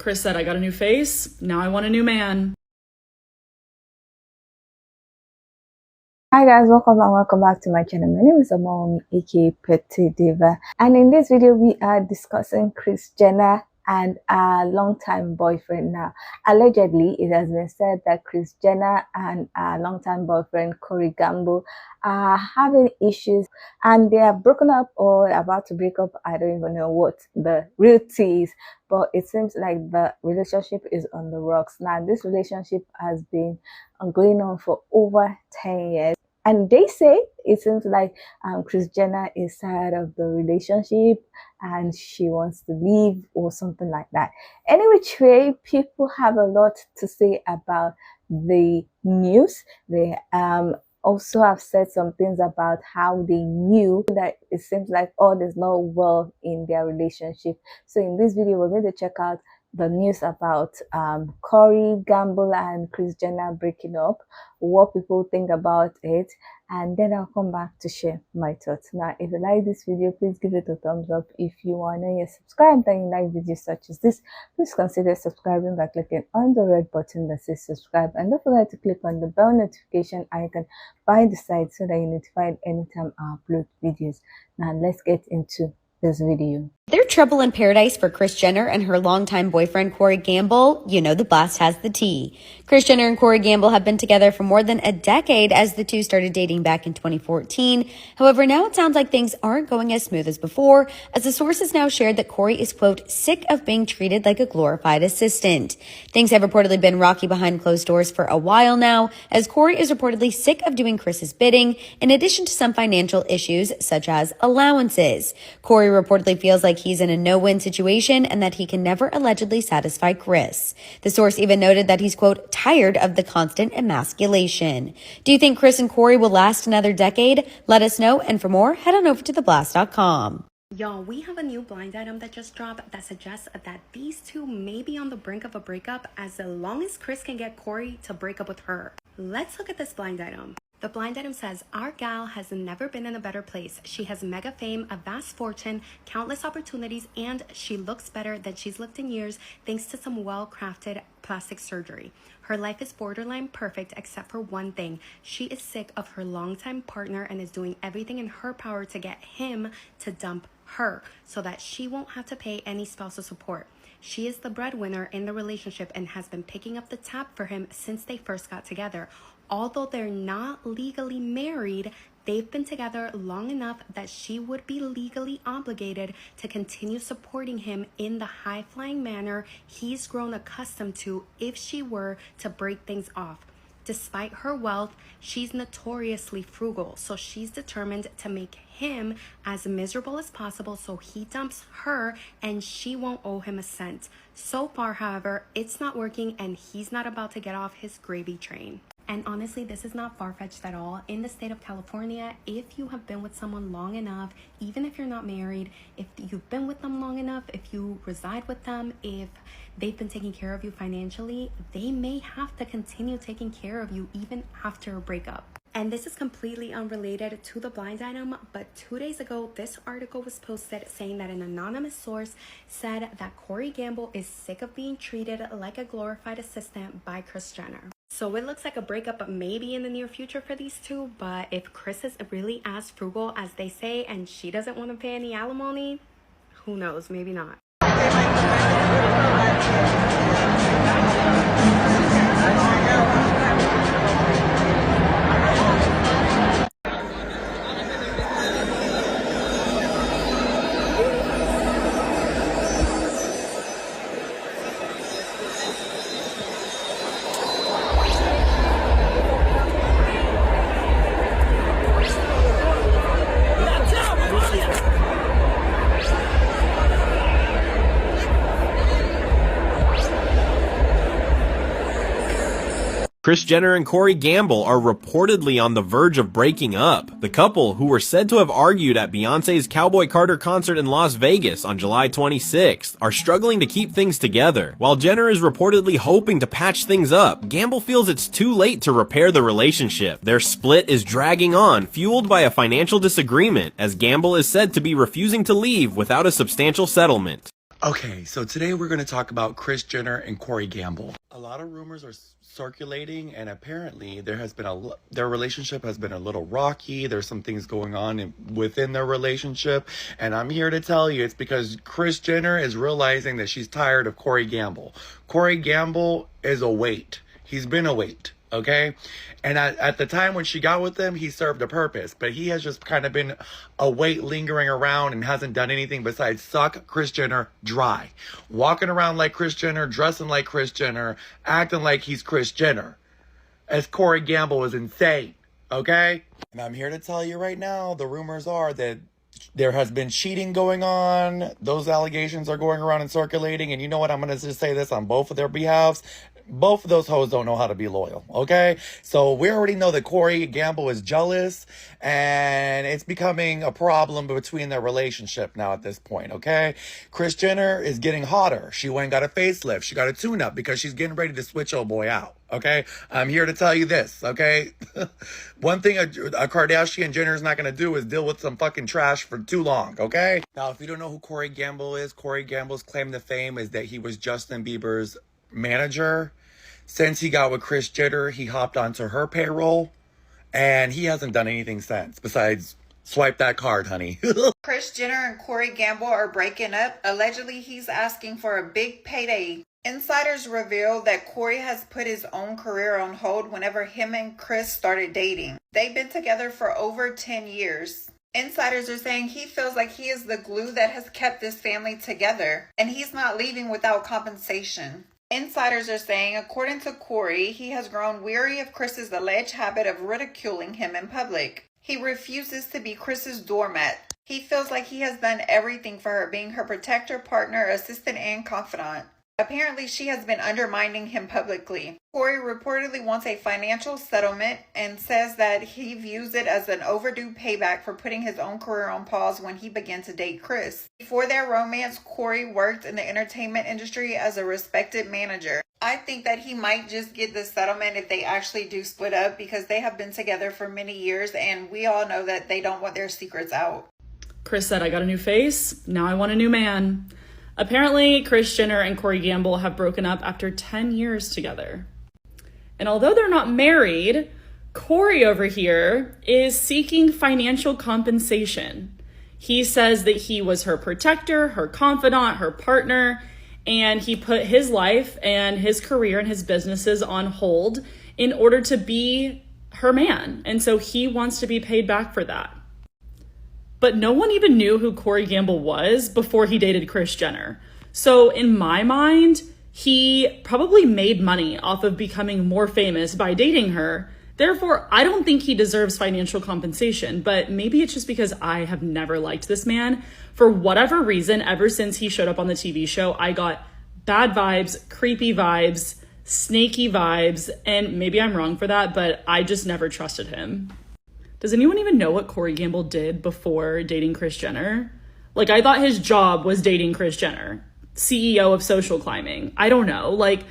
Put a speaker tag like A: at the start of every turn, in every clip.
A: Kris said, I got a new face, now I want a new man.
B: Hi guys, welcome back to my channel. My name is Amon, aka Petite Diva, and in this video we are discussing Kris Jenner and her longtime boyfriend. Now, allegedly, it has been said that Kris Jenner and her longtime boyfriend Corey Gamble are having issues, and they are broken up or about to break up. I don't even know what the real tea is, but it seems like the relationship is on the rocks. Now, this relationship has been going on for over 10 years. And they say it seems like Kris Jenner is tired of the relationship and she wants to leave or something like that. Any which way, people have a lot to say about the news. They also have said some things about how they knew that it seems like all is not well in their relationship. So in this video, we're going to check out the news about Corey Gamble and Kris Jenner breaking up, what people think about it, and then I'll come back to share my thoughts. Now, if you like this video, please give it a thumbs up. If you are not yet subscribed and you like videos such as this, please consider subscribing by clicking on the red button that says subscribe, and don't forget to click on the bell notification icon by the side so that you're notified anytime I upload videos. Now, let's get into this video.
C: There's trouble in paradise for Kris Jenner and her longtime boyfriend Corey Gamble. You know the blast has the tea. Kris Jenner and Corey Gamble have been together for more than a decade as the two started dating back in 2014. However, now it sounds like things aren't going as smooth as before, as the sources now shared that Corey is, quote, sick of being treated like a glorified assistant. Things have reportedly been rocky behind closed doors for a while now, as Corey is reportedly sick of doing Kris's bidding, in addition to some financial issues such as allowances. Corey reportedly feels like he's in a no-win situation and that he can never allegedly satisfy Kris. The source even noted that he's, quote, tired of the constant emasculation. Do you think Kris and Corey will last another decade? Let us know, and for more, head on over to theblast.com.
D: Y'all, we have a new blind item that just dropped that suggests that these two may be on the brink of a breakup as long as Kris can get Corey to break up with her. Let's look at this blind item. The blind item says, our gal has never been in a better place. She has mega fame, a vast fortune, countless opportunities, and she looks better than she's looked in years thanks to some well-crafted plastic surgery. Her life is borderline perfect except for one thing. She is sick of her longtime partner and is doing everything in her power to get him to dump her so that she won't have to pay any spousal support. She is the breadwinner in the relationship and has been picking up the tab for him since they first got together. Although they're not legally married, they've been together long enough that she would be legally obligated to continue supporting him in the high-flying manner he's grown accustomed to if she were to break things off. Despite her wealth, she's notoriously frugal, so she's determined to make him as miserable as possible so he dumps her and she won't owe him a cent. So far, however, it's not working and he's not about to get off his gravy train. And honestly, this is not far-fetched at all. In the state of California, if you have been with someone long enough, even if you're not married, if you've been with them long enough, if you reside with them, if they've been taking care of you financially, they may have to continue taking care of you even after a breakup. And this is completely unrelated to the blind item, but 2 days ago, this article was posted saying that an anonymous source said that Corey Gamble is sick of being treated like a glorified assistant by Kris Jenner. So it looks like a breakup maybe in the near future for these two, but if Kris is really as frugal as they say and she doesn't want to pay any alimony, who knows, maybe not.
E: Kris Jenner and Corey Gamble are reportedly on the verge of breaking up. The couple, who were said to have argued at Beyonce's Cowboy Carter concert in Las Vegas on July 26th, are struggling to keep things together. While Jenner is reportedly hoping to patch things up, Gamble feels it's too late to repair the relationship. Their split is dragging on, fueled by a financial disagreement, as Gamble is said to be refusing to leave without a substantial settlement.
F: Okay, so today we're going to talk about Kris Jenner and Corey Gamble. A lot of rumors are circulating, and apparently their relationship has been a little rocky. There's some things going on within their relationship, and I'm here to tell you it's because Kris Jenner is realizing that she's tired of Corey Gamble. Corey Gamble is a weight. He's been a weight. Okay, and at the time when she got with him, he served a purpose, but he has just kind of been a weight lingering around and hasn't done anything besides suck Kris Jenner dry. Walking around like Kris Jenner, dressing like Kris Jenner, acting like he's Kris Jenner. As Corey Gamble is insane, okay? And I'm here to tell you right now, the rumors are that there has been cheating going on. Those allegations are going around and circulating, and you know what? I'm going to just say this on both of their behalves. Both of those hoes don't know how to be loyal, okay? So we already know that Corey Gamble is jealous, and it's becoming a problem between their relationship now at this point, okay? Kris Jenner is getting hotter. She went and got a facelift. She got a tune-up because she's getting ready to switch old boy out, okay? I'm here to tell you this, okay? One thing a Kardashian Jenner is not going to do is deal with some fucking trash for too long, okay? Now, if you don't know who Corey Gamble is, Corey Gamble's claim to fame is that he was Justin Bieber's manager. Since he got with Kris Jenner, he hopped onto her payroll, and he hasn't done anything since besides swipe that card, honey.
G: Kris Jenner and Corey Gamble are breaking up. Allegedly, he's asking for a big payday. Insiders reveal that Corey has put his own career on hold whenever him and Kris started dating. They've been together for over 10 years. Insiders are saying he feels like he is the glue that has kept this family together, and he's not leaving without compensation. Insiders are saying, according to Corey, he has grown weary of Kris's alleged habit of ridiculing him in public. He refuses to be Kris's doormat. He feels like he has done everything for her, being her protector, partner, assistant, and confidant. Apparently, she has been undermining him publicly. Corey reportedly wants a financial settlement and says that he views it as an overdue payback for putting his own career on pause when he began to date Kris. Before their romance, Corey worked in the entertainment industry as a respected manager. I think that he might just get the settlement if they actually do split up, because they have been together for many years and we all know that they don't want their secrets out.
A: Kris said, I got a new face. Now I want a new man. Apparently, Kris Jenner and Corey Gamble have broken up after 10 years together. And although they're not married, Corey over here is seeking financial compensation. He says that he was her protector, her confidant, her partner, and he put his life and his career and his businesses on hold in order to be her man. And so he wants to be paid back for that. But no one even knew who Corey Gamble was before he dated Kris Jenner. So in my mind, he probably made money off of becoming more famous by dating her. Therefore, I don't think he deserves financial compensation, but maybe it's just because I have never liked this man. For whatever reason, ever since he showed up on the TV show, I got bad vibes, creepy vibes, snaky vibes, and maybe I'm wrong for that, but I just never trusted him. Does anyone even know what Corey Gamble did before dating Kris Jenner? Like, I thought his job was dating Kris Jenner, CEO of social climbing. I don't know. Like,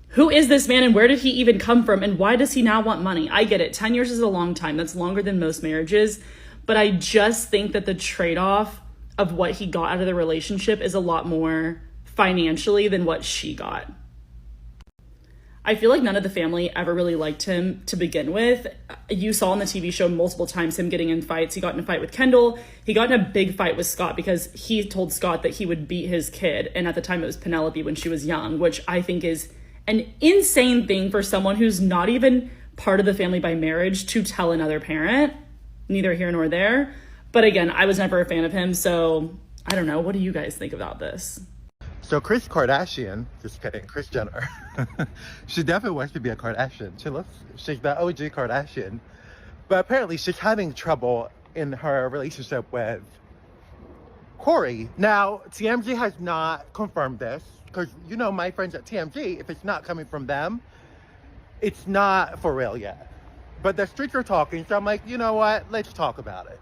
A: who is this man and where did he even come from? And why does he now want money? I get it. 10 years is a long time. That's longer than most marriages. But I just think that the trade-off of what he got out of the relationship is a lot more financially than what she got. I feel like none of the family ever really liked him to begin with. You saw on the TV show multiple times him getting in fights. He got in a fight with Kendall. He got in a big fight with Scott because he told Scott that he would beat his kid. And at the time it was Penelope when she was young, which I think is an insane thing for someone who's not even part of the family by marriage to tell another parent. Neither here nor there. But again, I was never a fan of him. So I don't know. What do you guys think about this?
H: So Kris Kardashian, just kidding, Kris Jenner, she definitely wants to be a Kardashian. She's the OG Kardashian. But apparently she's having trouble in her relationship with Corey. Now, TMZ has not confirmed this, because you know my friends at TMZ, if it's not coming from them, it's not for real yet. But the streets are talking, so I'm like, you know what, let's talk about it.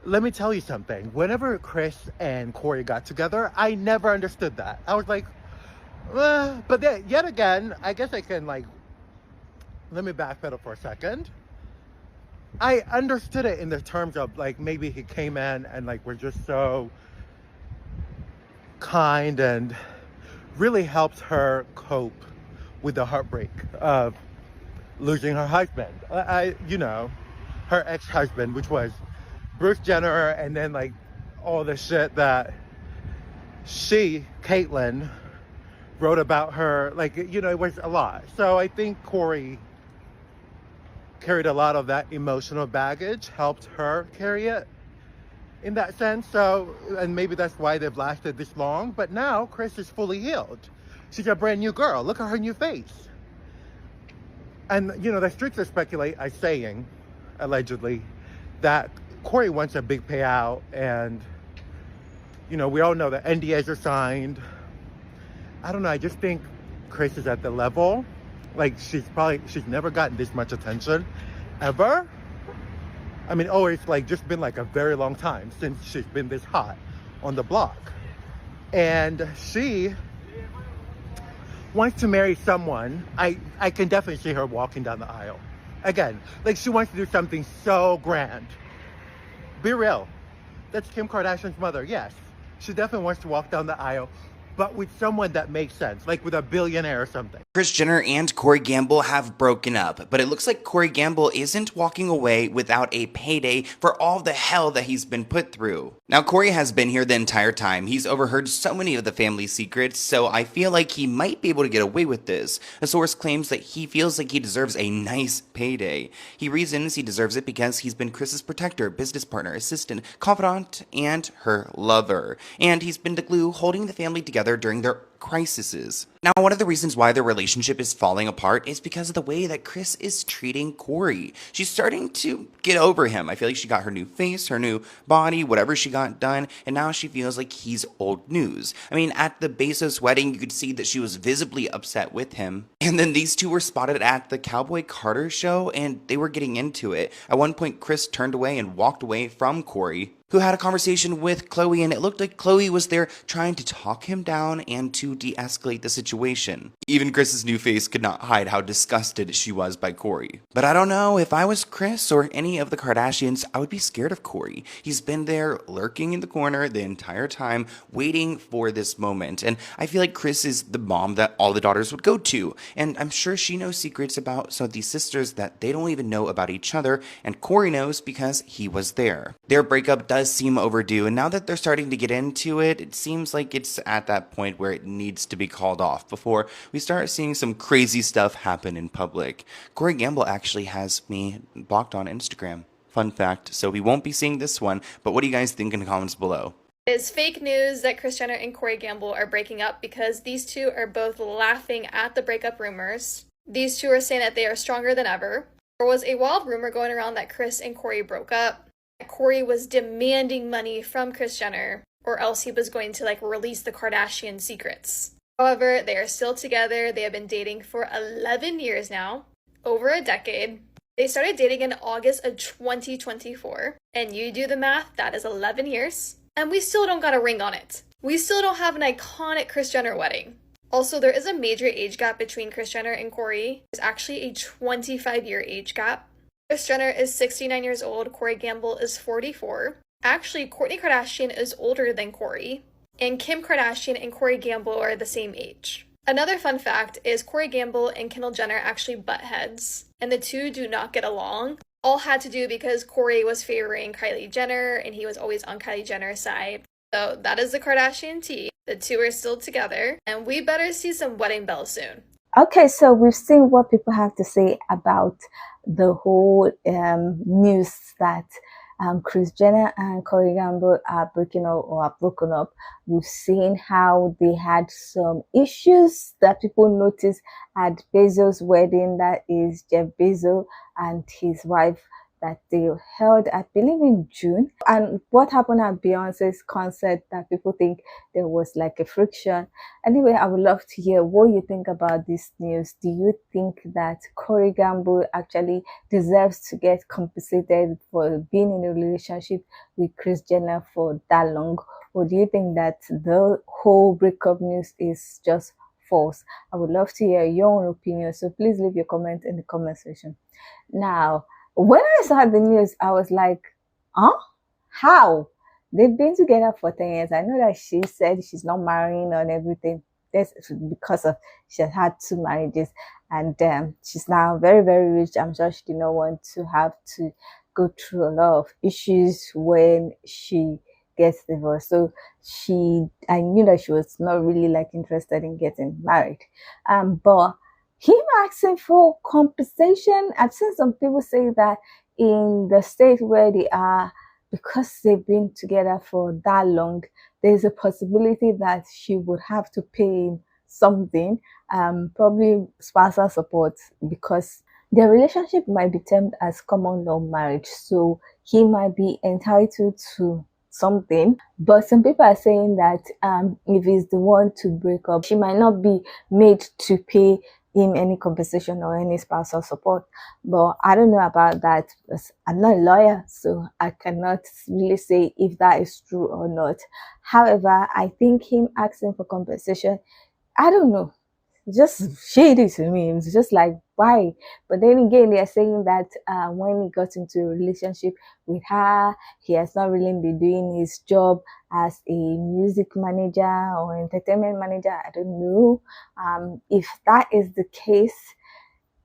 H: Let me tell you something. Whenever Kris and Corey got together, I never understood that. I was like, but then, yet again, I guess I can let me backpedal for a second. I understood it in the terms of maybe he came in and we're just so kind and really helped her cope with the heartbreak of losing her husband. Her ex-husband, which was Bruce Jenner, and then like all the shit that Caitlyn, wrote about her. Like, it was a lot. So I think Corey carried a lot of that emotional baggage, helped her carry it in that sense. So, and maybe that's why they've lasted this long. But now KRIS is fully healed. She's a brand new girl. Look at her new face. And, the streets are saying, allegedly, that Corey wants a big payout. And, we all know that NDAs are signed. I don't know. I just think KRIS is at the level. Like, she's never gotten this much attention, ever. I mean, it's like just been like a very long time since she's been this hot on the block. And she wants to marry someone. I can definitely see her walking down the aisle. Again, like, she wants to do something so grand. Be real. That's Kim Kardashian's mother, yes. She definitely wants to walk down the aisle, but with someone that makes sense, like with a billionaire or something.
I: Kris Jenner and Corey Gamble have broken up, but it looks like Corey Gamble isn't walking away without a payday for all the hell that he's been put through. Now, Corey has been here the entire time. He's overheard so many of the family secrets, so I feel like he might be able to get away with this. A source claims that he feels like he deserves a nice payday. He reasons he deserves it because he's been Kris's protector, business partner, assistant, confidant, and her lover. And he's been the glue holding the family together during their crises. Now, one of the reasons why their relationship is falling apart is because of the way that KRIS is treating Corey. She's starting to get over him. I feel like she got her new face, her new body, whatever she got done, and now she feels like he's old news. I mean, at the Bezos wedding, you could see that she was visibly upset with him. And then these two were spotted at the Cowboy Carter show, and they were getting into it. At one point, KRIS turned away and walked away from Corey, who had a conversation with Chloe, and it looked like Chloe was there trying to talk him down and to de-escalate the situation. Even Kris's new face could not hide how disgusted she was by Corey. But I don't know, if I was KRIS or any of the Kardashians, I would be scared of Corey. He's been there lurking in the corner the entire time, waiting for this moment. And I feel like KRIS is the mom that all the daughters would go to. And I'm sure she knows secrets about some of these sisters that they don't even know about each other, and Corey knows because he was there. Their breakup does seem overdue, and now that they're starting to get into it, it seems like it's at that point where it needs to be called off before we start seeing some crazy stuff happen in public. Corey Gamble actually has me blocked on Instagram. Fun fact, so we won't be seeing this one, but what do you guys think in the comments below?
J: It is fake news that Kris Jenner and Corey Gamble are breaking up because these two are both laughing at the breakup rumors. These two are saying that they are stronger than ever. There was a wild rumor going around that Kris and Corey broke up. Corey was demanding money from Kris Jenner, or else he was going to release the Kardashian secrets. However, they are still together. They have been dating for 11 years now, over a decade. They started dating in August of 2024, and you do the math, that is 11 years, and we still don't got a ring on it. We still don't have an iconic Kris Jenner wedding. Also, there is a major age gap between Kris Jenner and Corey. There's actually a 25-year age gap. Kris Jenner is 69 years old, Corey Gamble is 44. Actually, Kourtney Kardashian is older than Corey, and Kim Kardashian and Corey Gamble are the same age. Another fun fact is Corey Gamble and Kendall Jenner actually butt heads, and the two do not get along. All had to do because Corey was favoring Kylie Jenner, and he was always on Kylie Jenner's side. So that is the Kardashian tea. The two are still together, and we better see some wedding bells soon.
B: Okay, so we've seen what people have to say about the whole news that Kris Jenner and Corey Gamble are breaking up or are broken up. We've seen how they had some issues that people noticed at Bezos' wedding, that is Jeff Bezos and his wife, that they held, I believe, in June. And what happened at Beyonce's concert that people think there was like a friction. Anyway, I would love to hear what you think about this news. Do you think that Corey Gamble actually deserves to get compensated for being in a relationship with Kris Jenner for that long? Or do you think that the whole breakup news is just false? I would love to hear your own opinion. So please leave your comment in the comment section. Now, when I saw the news, I was like, huh? How? they've been together for 10 years. I know that she said she's not marrying and everything. That's because of she has had 2 marriages, and she's now very, very rich. I'm sure she did not want to have to go through a lot of issues when she gets divorced. So I knew that she was not really like interested in getting married. But him asking for compensation, I've seen some people say that in the state where they are, because they've been together for that long, there's a possibility that she would have to pay him something, probably spousal support, because their relationship might be termed as common law marriage. So he might be entitled to something. But some people are saying that if he's the one to break up, she might not be made to pay him any compensation or any spousal support. But I don't know about that because I'm not a lawyer, so I cannot really say if that is true or not. However, I think him asking for compensation, I don't know, just shady to me. It's just like, why? But then again, they're saying that when he got into a relationship with her, he has not really been doing his job as a music manager or entertainment manager. I don't know. If that is the case,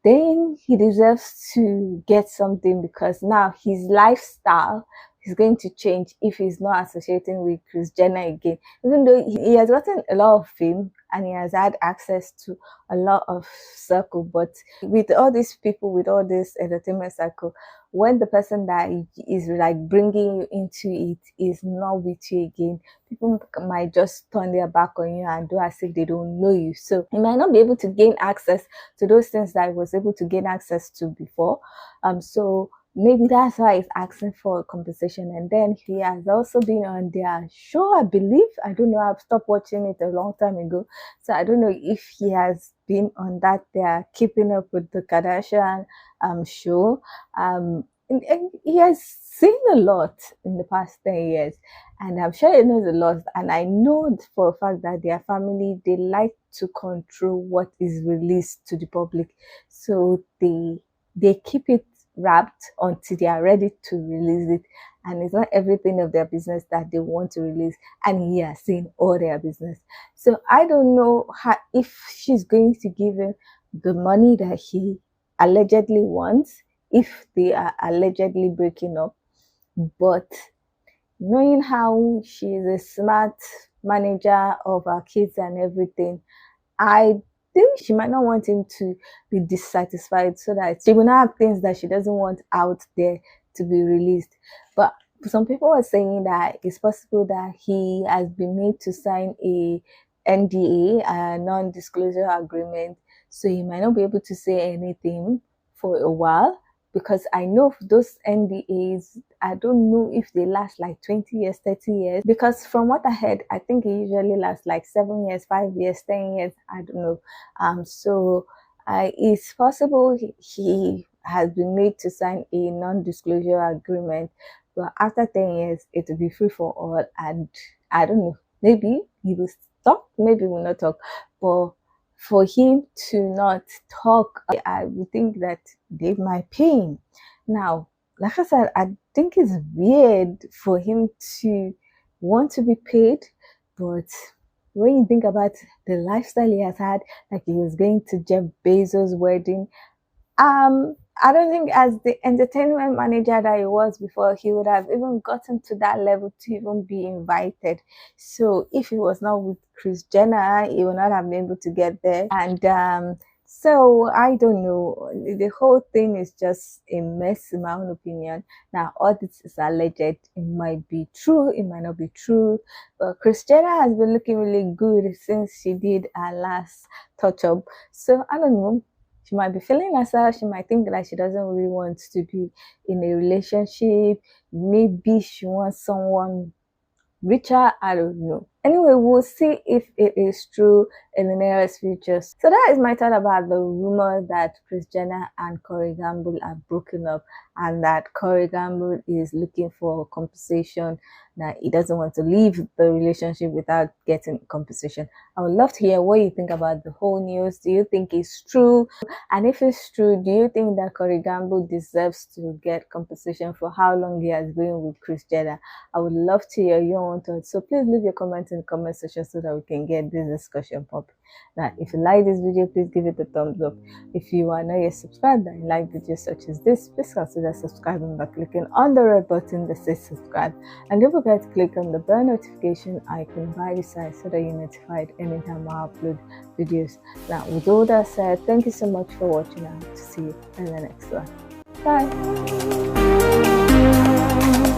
B: then he deserves to get something, because now his lifestyle is going to change if he's not associating with Kris Jenner again. Even though he has gotten a lot of fame and he has had access to a lot of circle, but with all these people, with all this entertainment circle, when the person that is like bringing you into it is not with you again, people might just turn their back on you and do as if they don't know you. So you might not be able to gain access to those things that I was able to gain access to before. So maybe that's why he's asking for compensation. And then he has also been on their show, I believe. I don't know, I've stopped watching it a long time ago, so I don't know if he has been on that their Keeping Up with the Kardashian show. And he has seen a lot in the past 10 years, and I'm sure he knows a lot. And I know for a fact that their family, they like to control what is released to the public, so they keep it wrapped until they are ready to release it. And it's not everything of their business that they want to release, and he has seen all their business. So I don't know if she's going to give him the money that he allegedly wants if they are allegedly breaking up. But knowing how she is a smart manager of her kids and everything, I think she might not want him to be dissatisfied, so that she will not have things that she doesn't want out there to be released. But some people are saying that it's possible that he has been made to sign a NDA, a non-disclosure agreement, so he might not be able to say anything for a while. Because I know those NDAs, I don't know if they last like 20 years, 30 years. Because from what I heard, I think it usually lasts like 7 years, 5 years, 10 years. I don't know. So it's possible he has been made to sign a non-disclosure agreement. But after 10 years, it will be free for all. And I don't know. Maybe he will talk, maybe he will not talk. But for him to not talk, I would think that they might pay him. Now, like I said, I think it's weird for him to want to be paid, but when you think about the lifestyle he has had, like he was going to Jeff Bezos' wedding, I don't think as the entertainment manager that he was before, he would have even gotten to that level to even be invited. So if he was not with Kris Jenner, he would not have been able to get there. And so I don't know. The whole thing is just a mess in my own opinion. Now, all this is alleged. It might be true, it might not be true. But Kris Jenner has been looking really good since she did her last touch-up. So I don't know. She might be feeling herself. She might think that she doesn't really want to be in a relationship. Maybe she wants someone richer. I don't know. Anyway, we'll see if it is true in the nearest future. So that is my thought about the rumor that Kris Jenner and Corey Gamble are broken up, and that Corey Gamble is looking for compensation, that he doesn't want to leave the relationship without getting compensation. I would love to hear what you think about the whole news. Do you think it's true? And if it's true, do you think that Corey Gamble deserves to get compensation for how long he has been with Kris Jenner? I would love to hear your own thoughts. So please leave your comments in the comment section so that we can get this discussion popping. Now, if you like this video, please give it a thumbs up. If you are not yet subscribed and you like videos such as this, please consider subscribing by clicking on the red button that says subscribe. And don't forget to click on the bell notification icon by the side so that you're notified anytime I upload videos. Now, with all that said, thank you so much for watching. I hope to see you in the next one. Bye.